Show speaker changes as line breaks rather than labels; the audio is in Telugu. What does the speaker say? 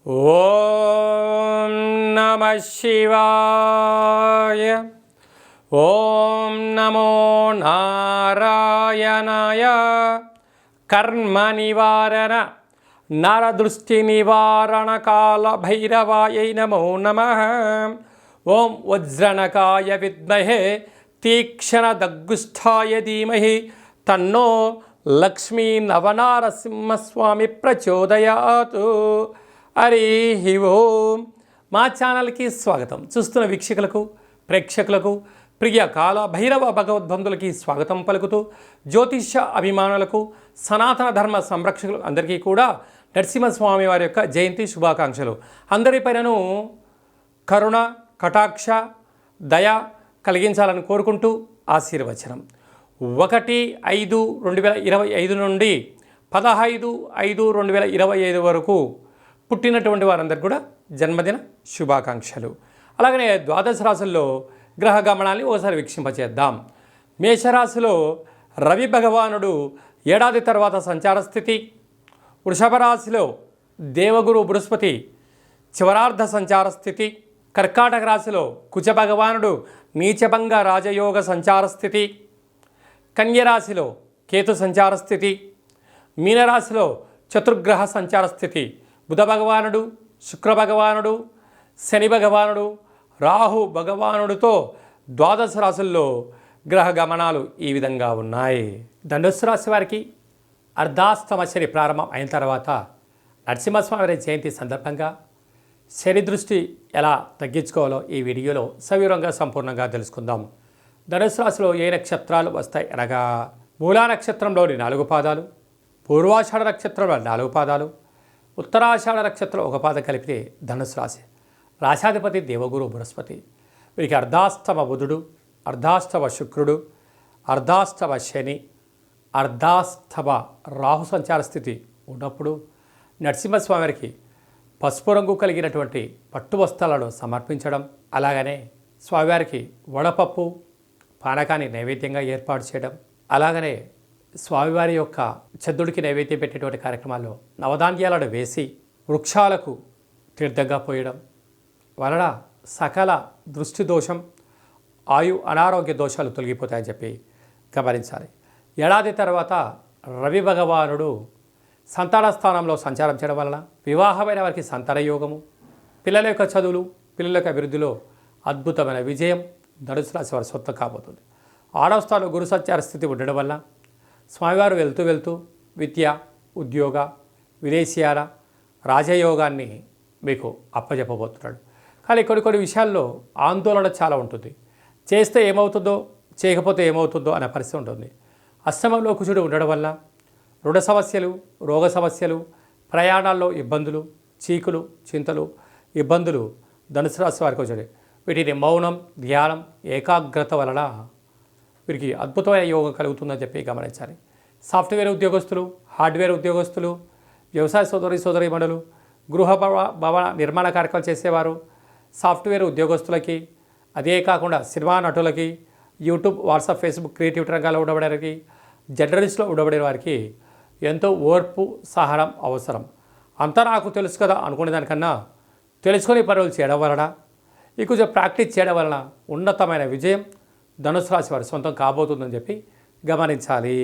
ఓం నమః శివాయ. ఓం నమో నారాయణాయ. కర్మ నివారణ నరదృష్టి నివారణ కాల భైరవాయై నమో నమః. ఓం వజ్రణకాయ విద్మహే తీక్షణ దగ్గుష్ఠాయ ధీమహి తన్నో లక్ష్మీ నవనారసింహస్వామి ప్రచోదయాతు. హరి ఓం. మా ఛానల్కి స్వాగతం. చూస్తున్న వీక్షకులకు, ప్రేక్షకులకు, ప్రియ కాల భైరవ భగవద్బంధులకి స్వాగతం పలుకుతూ, జ్యోతిష్య అభిమానులకు, సనాతన ధర్మ సంరక్షకులు అందరికీ కూడా నరసింహస్వామి వారి యొక్క జయంతి శుభాకాంక్షలు. అందరిపైనను కరుణ, కటాక్ష, దయ కలిగించాలని కోరుకుంటూ ఆశీర్వచనం. 1/5/2025 నుండి 15/5/2025 వరకు పుట్టినటువంటి వారందరికీ కూడా జన్మదిన శుభాకాంక్షలు. అలాగనే ద్వాదశ రాశుల్లో గ్రహ గమనాన్ని ఒకసారి వీక్షింపచేద్దాం. మేషరాశిలో రవి భగవానుడు ఏడాది తర్వాత సంచార స్థితి. వృషభ రాశిలో దేవగురు బృహస్పతి చివరార్ధ సంచార స్థితి. కర్కాటక రాశిలో కుజ భగవానుడు నీచభంగ రాజయోగ సంచార స్థితి. కన్యరాశిలో కేతు సంచార స్థితి. మీనరాశిలో చతుర్గ్రహ సంచార స్థితి. బుధ భగవానుడు, శుక్ర భగవానుడు, శని భగవానుడు, రాహు భగవానుడితో ద్వాదశ రాశుల్లో గ్రహ గమనాలు ఈ విధంగా ఉన్నాయి. ధనుస్సు రాశి వారికి అర్ధాస్తమ శని ప్రారంభం అయిన తర్వాత నరసింహస్వామి జయంతి సందర్భంగా శని దృష్టి ఎలా తగ్గించుకోవాలో ఈ వీడియోలో సవివరంగా సంపూర్ణంగా తెలుసుకుందాం. ధనుస్సు రాశిలో ఏ నక్షత్రాలు వస్తాయి అనగా మూలా నక్షత్రంలోని 4 పాదాలు, పూర్వాషాఢ నక్షత్రంలో 4 పాదాలు, ఉత్తరాషాఢ నక్షత్రం 1 పాదం కలిపితే ధనుస్సు రాశి. రాశాధిపతి దేవగురు బృహస్పతి. వీరికి అర్ధాస్తమ బుధుడు, అర్ధాస్తమ శుక్రుడు, అర్ధాస్తమ శని, అర్ధాస్తమ రాహు సంచార స్థితి ఉన్నప్పుడు నరసింహస్వామి వారికి పసుపు రంగు కలిగినటువంటి పట్టు వస్త్రాలను సమర్పించడం, అలాగనే స్వామివారికి వడపప్పు పానకాన్ని నైవేద్యంగా ఏర్పాటు చేయడం, అలాగనే స్వామివారి యొక్క చంద్రుడికి నైవేద్యం పెట్టేటువంటి కార్యక్రమాల్లో నవధాన్యాలను వేసి వృక్షాలకు తీర్థంగా పోయడం వలన సకల దృష్టి దోషం, అనారోగ్య దోషాలు తొలగిపోతాయని చెప్పి గమనించాలి. ఏడాది తర్వాత రవి భగవానుడు సంతాన స్థానంలో సంచారం చేయడం వలన వివాహమైన వారికి సంతాన యోగము, పిల్లల యొక్క చదువులు, పిల్లల యొక్క అభివృద్ధిలో అద్భుతమైన విజయం ధనుసు రాశి వారి సొంతం కాబోతుంది. 6వ స్థానంలో గురు సంచార స్థితి ఉండడం వల్ల స్వామివారు వెళ్తూ వెళ్తూ విద్య, ఉద్యోగ, విదేశీయాల రాజయోగాన్ని మీకు అప్పజెప్పబోతున్నాడు. కానీ కొన్ని విషయాల్లో ఆందోళన చాలా ఉంటుంది. చేస్తే ఏమవుతుందో, చేయకపోతే ఏమవుతుందో అనే పరిస్థితి ఉంటుంది. అష్టమంలో కుజుడు ఉండడం వల్ల రుణ సమస్యలు, రోగ సమస్యలు, ప్రయాణాల్లో ఇబ్బందులు, చీకులు, చింతలు, ఇబ్బందులు ధనుసు రాశి వారికి వచ్చాయి. వీటిని మౌనం, ధ్యానం, ఏకాగ్రత వలన వీరికి అద్భుతమైన యోగం కలుగుతుందని చెప్పి గమనించాలి. సాఫ్ట్వేర్ ఉద్యోగస్తులు, హార్డ్వేర్ ఉద్యోగస్తులు, వ్యవసాయ సోదరీమణులు, గృహ భవన నిర్మాణ కార్యక్రమాలు చేసేవారు, సాఫ్ట్వేర్ ఉద్యోగస్తులకి, అదే కాకుండా సినిమా నటులకి, యూట్యూబ్, వాట్సాప్, ఫేస్బుక్ క్రియేటివ్ రంగాల్లో ఉండబడే వారికి, జర్నలిస్టులో ఉండబడే వారికి ఎంతో ఓర్పు, సహనం అవసరం. అంతా నాకు తెలుసు కదా అనుకునే దానికన్నా తెలుసుకొని పనులు చేయడం వలన, ఈ కొంచెం ప్రాక్టీస్ చేయడం వలన ఉన్నతమైన విజయం ధనుసు రాశి వారి సొంతం కాబోతుందని చెప్పి గమనించాలి.